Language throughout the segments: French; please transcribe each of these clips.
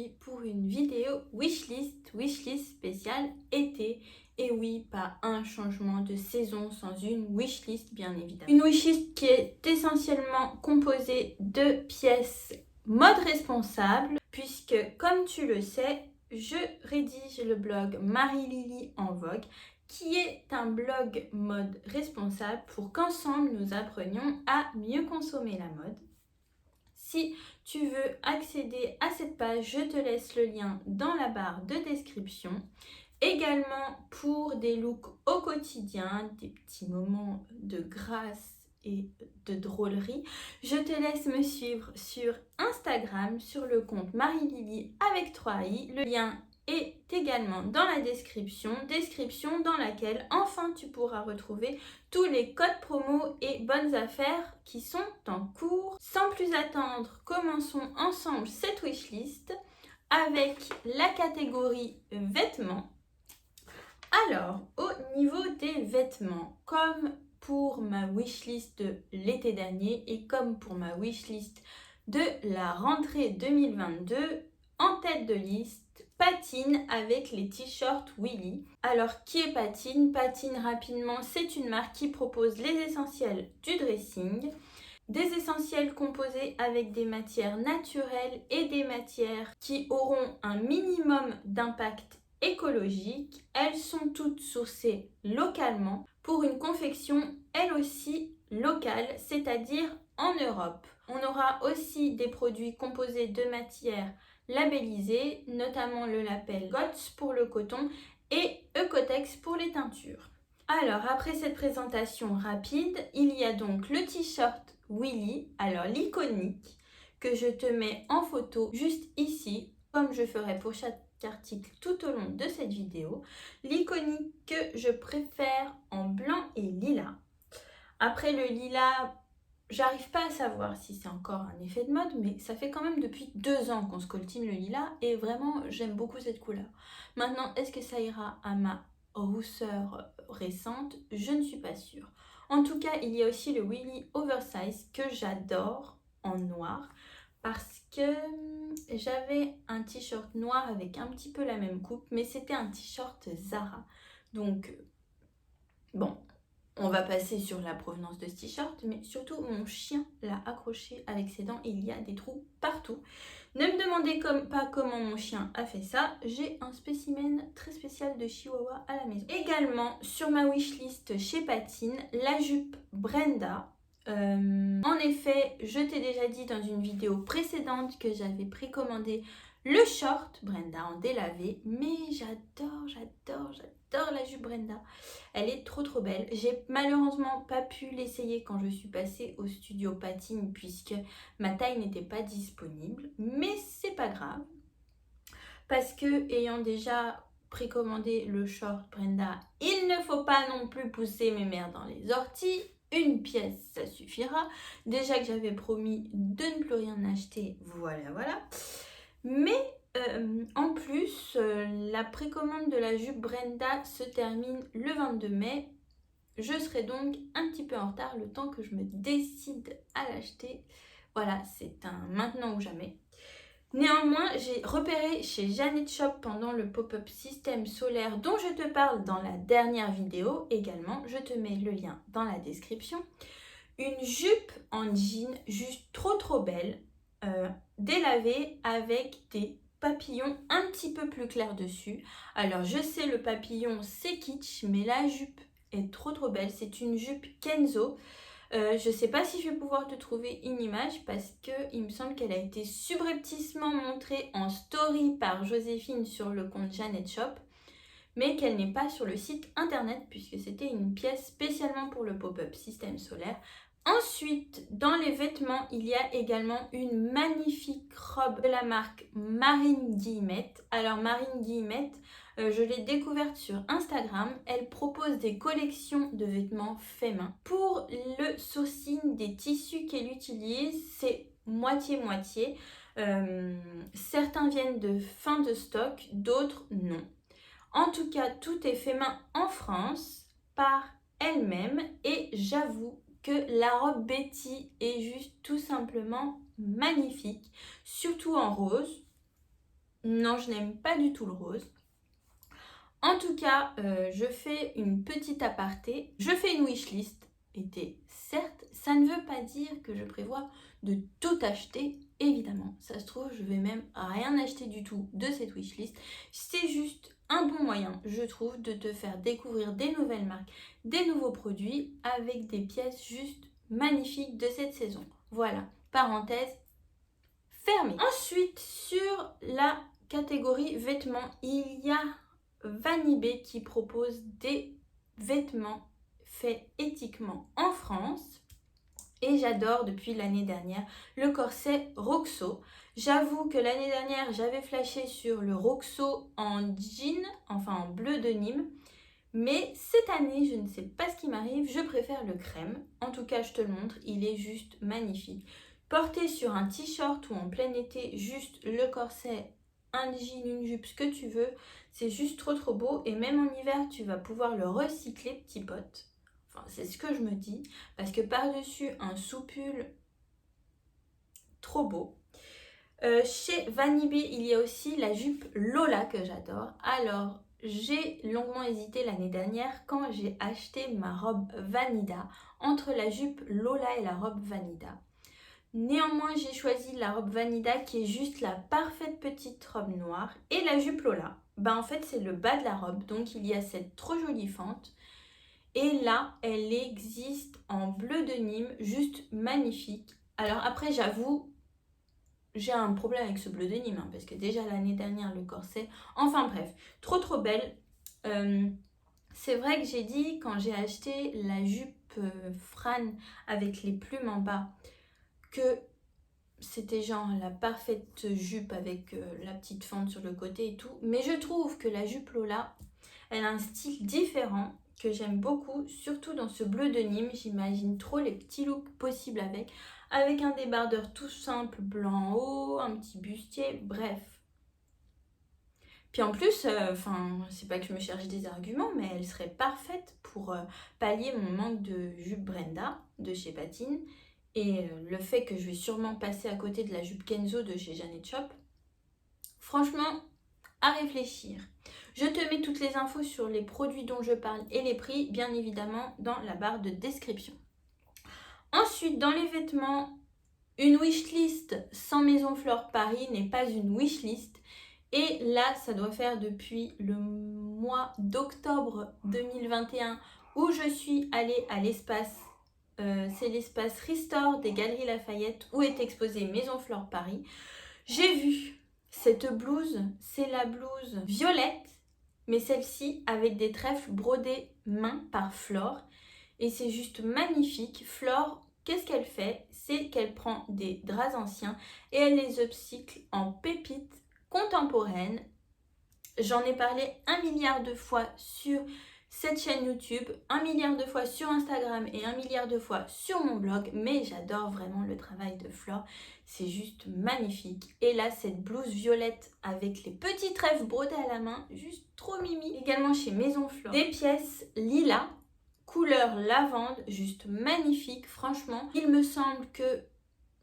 aujourd'hui pour une vidéo wishlist spéciale été. Et oui, pas un changement de saison sans une wishlist bien évidemment. Une wishlist qui est essentiellement composée de pièces mode responsable puisque comme tu le sais, je rédige le blog Marie-Lily en Vogue qui est un blog mode responsable pour qu'ensemble nous apprenions à mieux consommer la mode. Si tu veux accéder à cette page, je te laisse le lien dans la barre de description. Également pour des looks au quotidien, des petits moments de grâce et de drôlerie, je te laisse me suivre sur Instagram sur le compte Marie-Lily avec 3i. Le lien est également dans la description dans laquelle enfin tu pourras retrouver tous les codes promo et bonnes affaires qui sont en cours. Sans plus attendre, commençons ensemble cette wishlist avec la catégorie vêtements. Alors, au niveau des vêtements, comme pour ma wishlist de l'été dernier et comme pour ma wishlist de la rentrée 2022, en tête de liste, Patine avec les t-shirts Willy. Alors, qui est Patine? Patine, rapidement, c'est une marque qui propose les essentiels du dressing. Des essentiels composés avec des matières naturelles et des matières qui auront un minimum d'impact écologique. Elles sont toutes sourcées localement pour une confection elle aussi locale, c'est-à-dire en Europe. On aura aussi des produits composés de matières labellisées, notamment le label GOTS pour le coton et Ecotex pour les teintures. Alors, après cette présentation rapide, il y a donc le t-shirt Willy, alors l'iconique, que je te mets en photo juste ici, comme je ferai pour chaque article tout au long de cette vidéo. L'iconique que je préfère en blanc et lilas. Après le lilas, j'arrive pas à savoir si c'est encore un effet de mode, mais ça fait quand même depuis 2 ans qu'on scoltine le lilas et vraiment j'aime beaucoup cette couleur. Maintenant, est-ce que ça ira à ma rousseur récente? Je ne suis pas sûre. En tout cas, il y a aussi le Willy Oversize que j'adore en noir parce que j'avais un t-shirt noir avec un petit peu la même coupe, mais c'était un t-shirt Zara. Donc, bon, on va passer sur la provenance de ce t-shirt, mais surtout mon chien l'a accroché avec ses dents et il y a des trous partout. Ne me demandez pas comment mon chien a fait ça, j'ai un spécimen très spécial de Chihuahua à la maison. Également sur ma wishlist chez Patine, la jupe Brenda. En effet, je t'ai déjà dit dans une vidéo précédente que j'avais précommandé le short Brenda en délavé, mais j'adore la jupe Brenda. Elle est trop belle. J'ai malheureusement pas pu l'essayer quand je suis passée au studio Patine puisque ma taille n'était pas disponible, mais c'est pas grave parce que ayant déjà précommandé le short Brenda, il ne faut pas non plus pousser mes mères dans les orties. Une pièce, ça suffira. Déjà que j'avais promis de ne plus rien acheter, voilà. Mais en plus, la précommande de la jupe Brenda se termine le 22 mai. Je serai donc un petit peu en retard le temps que je me décide à l'acheter. Voilà, c'est un maintenant ou jamais. Néanmoins, j'ai repéré chez Janet Shop pendant le pop-up système solaire dont je te parle dans la dernière vidéo également, je te mets le lien dans la description, une jupe en jean juste trop belle, délavée avec des papillons un petit peu plus clairs dessus. Alors je sais le papillon c'est kitsch, mais la jupe est trop belle, c'est une jupe Kenzo. Je sais pas si je vais pouvoir te trouver une image parce que il me semble qu'elle a été subrepticement montrée en story par Joséphine sur le compte Janet Shop, mais qu'elle n'est pas sur le site internet puisque c'était une pièce spécialement pour le pop-up système solaire. Ensuite, dans les vêtements, il y a également une magnifique robe de la marque Marine Guillemette. Alors Marine Guillemette, je l'ai découverte sur Instagram. Elle propose des collections de vêtements faits main. Pour le sourcing des tissus qu'elle utilise, c'est moitié-moitié. Certains viennent de fin de stock, d'autres non. En tout cas, tout est fait main en France par elle-même et j'avoue que la robe Betty est juste tout simplement magnifique, surtout en rose. Non, je n'aime pas du tout le rose. En tout cas, je fais une petite aparté. Je fais une wishlist été. Certes, ça ne veut pas dire que je prévois de tout acheter, évidemment. Ça se trouve, je vais même rien acheter du tout de cette wishlist. C'est juste un bon moyen, je trouve, de te faire découvrir des nouvelles marques, des nouveaux produits avec des pièces juste magnifiques de cette saison. Voilà, parenthèse fermée. Ensuite, sur la catégorie vêtements, il y a Vanibé qui propose des vêtements faits éthiquement en France. Et j'adore depuis l'année dernière le corset Roxo. J'avoue que l'année dernière, j'avais flashé sur le Roxo en jean, enfin en bleu de Nîmes. Mais cette année, je ne sais pas ce qui m'arrive, je préfère le crème. En tout cas, je te le montre, il est juste magnifique. Porté sur un t-shirt ou en plein été, juste le corset, un jean, une jupe, ce que tu veux, c'est juste trop beau. Et même en hiver, tu vas pouvoir le recycler, petit pote. Enfin, c'est ce que je me dis. Parce que par-dessus, un sous-pull, trop beau. Chez Vanibé, il y a aussi la jupe Lola que j'adore. Alors, j'ai longuement hésité l'année dernière quand j'ai acheté ma robe Vanida entre la jupe Lola et la robe Vanida. Néanmoins, j'ai choisi la robe Vanida qui est juste la parfaite petite robe noire et la jupe Lola. En fait, c'est le bas de la robe, donc il y a cette trop jolie fente. Et là, elle existe en bleu de Nîmes, juste magnifique. Alors après, j'avoue, j'ai un problème avec ce bleu de Nîmes, parce que déjà l'année dernière, le corset... Enfin bref, trop belle. C'est vrai que j'ai dit, quand j'ai acheté la jupe Fran avec les plumes en bas, que c'était genre la parfaite jupe avec la petite fente sur le côté et tout. Mais je trouve que la jupe Lola, elle a un style différent que j'aime beaucoup, surtout dans ce bleu de Nîmes. J'imagine trop les petits looks possibles avec un débardeur tout simple blanc en haut, un petit bustier, bref. Puis en plus, c'est pas que je me cherche des arguments, mais elle serait parfaite pour pallier mon manque de jupe Brenda de chez Patine et le fait que je vais sûrement passer à côté de la jupe Kenzo de chez Janet Shop. Franchement, à réfléchir. Je te mets toutes les infos sur les produits dont je parle et les prix, bien évidemment, dans la barre de description. Ensuite, dans les vêtements, une wishlist sans Maison Flore Paris n'est pas une wishlist. Et là, ça doit faire depuis le mois d'octobre 2021 où je suis allée à l'espace, c'est l'espace Restore des Galeries Lafayette où est exposée Maison Flore Paris. J'ai vu cette blouse, c'est la blouse violette, mais celle-ci avec des trèfles brodés main par Flore. Et c'est juste magnifique. Flore, qu'est-ce qu'elle fait? C'est qu'elle prend des draps anciens et elle les upcycle en pépites contemporaines. J'en ai parlé 1 milliard de fois sur cette chaîne YouTube, 1 milliard de fois sur Instagram et 1 milliard de fois sur mon blog, mais j'adore vraiment le travail de Flore, c'est juste magnifique. Et là, cette blouse violette avec les petits trèfles brodés à la main, juste trop mimi. Également chez Maison Flore, des pièces lilas, couleur lavande, juste magnifique, franchement. Il me semble que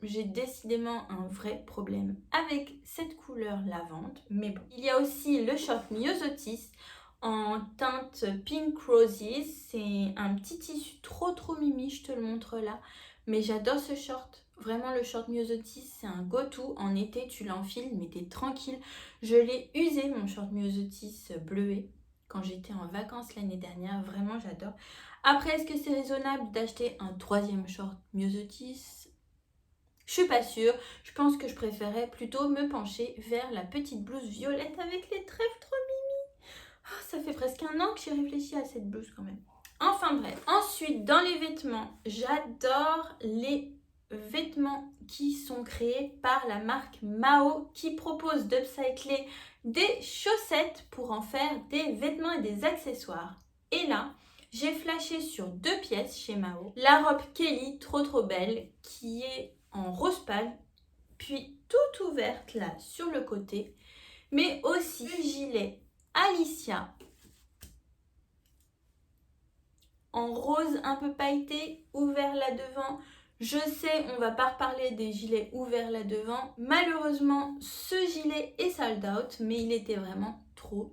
j'ai décidément un vrai problème avec cette couleur lavande, mais bon. Il y a aussi le short Myosotis en teinte Pink Roses. C'est un petit tissu trop mimi, je te le montre là. Mais j'adore ce short. Vraiment, le short Myosotis, c'est un go-to. En été, tu l'enfiles, mais t'es tranquille. Je l'ai usé, mon short Myosotis bleuet, quand j'étais en vacances l'année dernière. Vraiment, j'adore. Après, est-ce que c'est raisonnable d'acheter un troisième short Myosotis? Je suis pas sûre. Je pense que je préférais plutôt me pencher vers la petite blouse violette avec les trèfles trop mimi. Oh, ça fait presque 1 an que j'ai réfléchi à cette blouse quand même. Enfin bref. Ensuite, dans les vêtements, j'adore les vêtements qui sont créés par la marque Mao qui propose d'upcycler des chaussettes pour en faire des vêtements et des accessoires. Et là, j'ai flashé sur 2 pièces chez Mao. La robe Kelly, trop belle, qui est en rose pâle, puis toute ouverte là sur le côté, mais aussi le gilet Alicia en rose un peu pailleté, ouvert là devant, Je sais, on va pas reparler des gilets ouverts là devant. Malheureusement, ce gilet est sold out, mais il était vraiment trop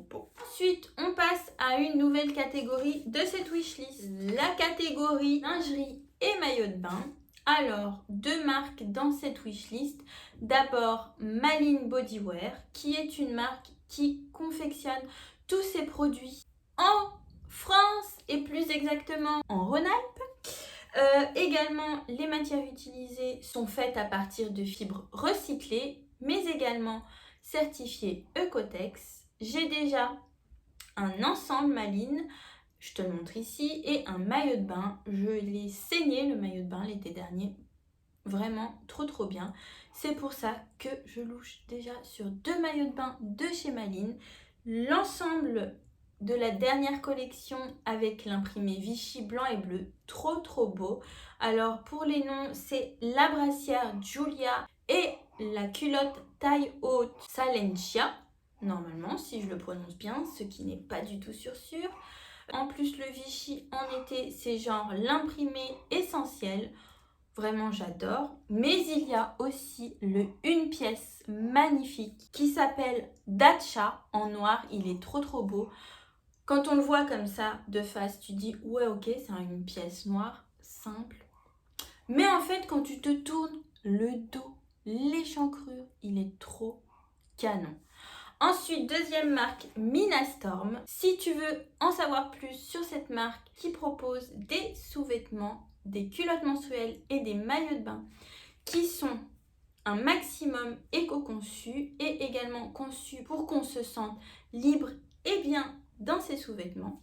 beau. Ensuite, on passe à une nouvelle catégorie de cette wishlist. La catégorie lingerie et maillot de bain. Alors, 2 marques dans cette wishlist. D'abord, Maline Bodywear, qui est une marque qui confectionne tous ses produits en France et plus exactement en Rhône-Alpes. Également, les matières utilisées sont faites à partir de fibres recyclées, mais également certifiées Ecotex. J'ai déjà un ensemble Maline, je te le montre ici, et un maillot de bain. Je l'ai saigné, le maillot de bain, l'été dernier. Vraiment trop bien. C'est pour ça que je louche déjà sur 2 maillots de bain de chez Maline. L'ensemble de la dernière collection avec l'imprimé Vichy blanc et bleu, trop beau. Alors pour les noms, c'est la brassière Giulia et la culotte taille haute Salentia, normalement si je le prononce bien, ce qui n'est pas du tout sûr. En plus le Vichy en été, c'est genre l'imprimé essentiel. Vraiment j'adore. Mais il y a aussi le une pièce magnifique qui s'appelle Dacha en noir. Il est trop beau. Quand on le voit comme ça de face, tu dis ouais ok c'est une pièce noire, simple. Mais en fait quand tu te tournes le dos, l'échancrure, il est trop canon. Ensuite, deuxième marque, Minastorm. Si tu veux en savoir plus sur cette marque qui propose des sous-vêtements, des culottes menstruelles et des maillots de bain qui sont un maximum éco-conçus et également conçus pour qu'on se sente libre et bien dans ses sous-vêtements.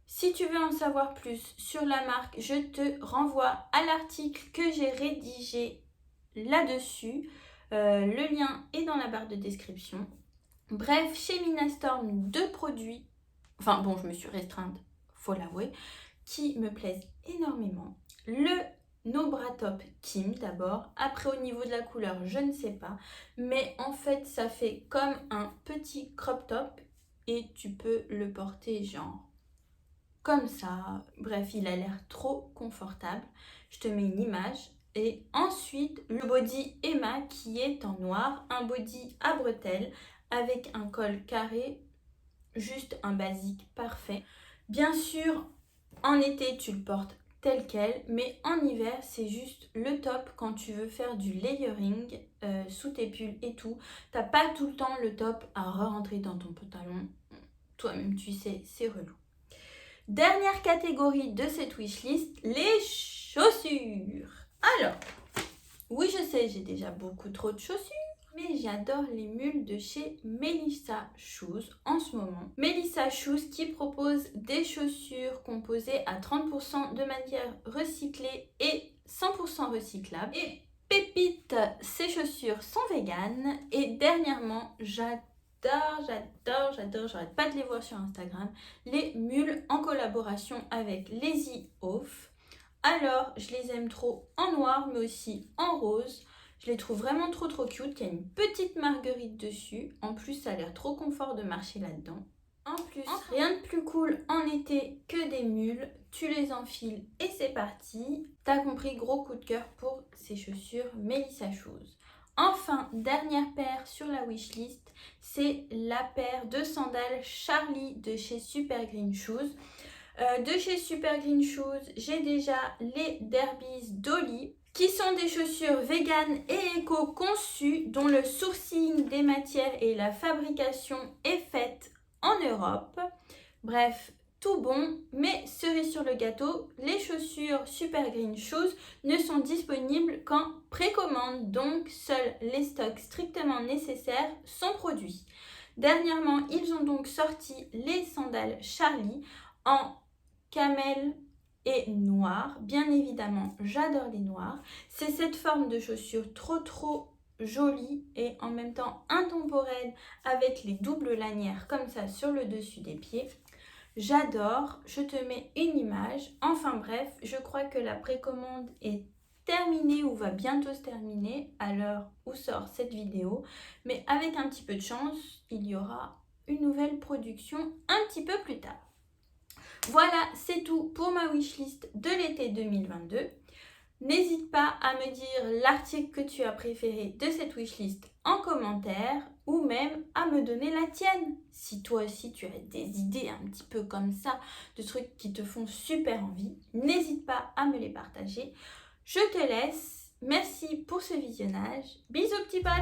Si tu veux en savoir plus sur la marque, je te renvoie à l'article que j'ai rédigé là-dessus. Le lien est dans la barre de description. Bref, chez Minastorm, 2 produits, enfin bon, je me suis restreinte, faut l'avouer, qui me plaisent énormément. Le No Bra Top Kim d'abord, après au niveau de la couleur, je ne sais pas, mais en fait ça fait comme un petit crop top et tu peux le porter genre comme ça. Bref, il a l'air trop confortable. Je te mets une image. Et ensuite, le body Emma qui est en noir, un body à bretelles avec un col carré, juste un basique parfait. Bien sûr, en été, tu le portes tel quel, mais en hiver, c'est juste le top quand tu veux faire du layering sous tes pulls et tout. T'as pas tout le temps le top à re-rentrer dans ton pantalon. Toi-même, tu sais, c'est relou. Dernière catégorie de cette wishlist, les chaussures. Alors, oui je sais, j'ai déjà beaucoup trop de chaussures, mais j'adore les mules de chez Melissa Shoes en ce moment. Melissa Shoes qui propose des chaussures composées à 30% de matière recyclée et 100% recyclable. Et pépite, ces chaussures sont véganes et dernièrement j'adore, j'arrête pas de les voir sur Instagram, les mules en collaboration avec Lazy Oaf. Alors, je les aime trop en noir, mais aussi en rose. Je les trouve vraiment trop cute, il y a une petite marguerite dessus. En plus, ça a l'air trop confort de marcher là-dedans. En plus, rien de plus cool en été que des mules. Tu les enfiles et c'est parti. T'as compris, gros coup de cœur pour ces chaussures Melissa Shoes. Enfin, dernière paire sur la wishlist, c'est la paire de sandales Charlie de chez Super Green Shoes. De chez Super Green Shoes, j'ai déjà les Derbies Dolly, qui sont des chaussures véganes et éco-conçues, dont le sourcing des matières et la fabrication est faite en Europe. Bref, tout bon, mais cerise sur le gâteau, les chaussures Super Green Shoes ne sont disponibles qu'en précommande, donc seuls les stocks strictement nécessaires sont produits. Dernièrement, ils ont donc sorti les sandales Charlie en camel et noir. Bien évidemment, j'adore les noirs. C'est cette forme de chaussure trop jolie et en même temps intemporelle avec les doubles lanières comme ça sur le dessus des pieds. J'adore, je te mets une image. Enfin bref, je crois que la précommande est terminée ou va bientôt se terminer à l'heure où sort cette vidéo. Mais avec un petit peu de chance, il y aura une nouvelle production un petit peu plus tard. Voilà, c'est tout pour ma wishlist de l'été 2022. N'hésite pas à me dire l'article que tu as préféré de cette wishlist en commentaire ou même à me donner la tienne. Si toi aussi tu as des idées un petit peu comme ça, de trucs qui te font super envie, n'hésite pas à me les partager. Je te laisse. Merci pour ce visionnage. Bisous petit pote.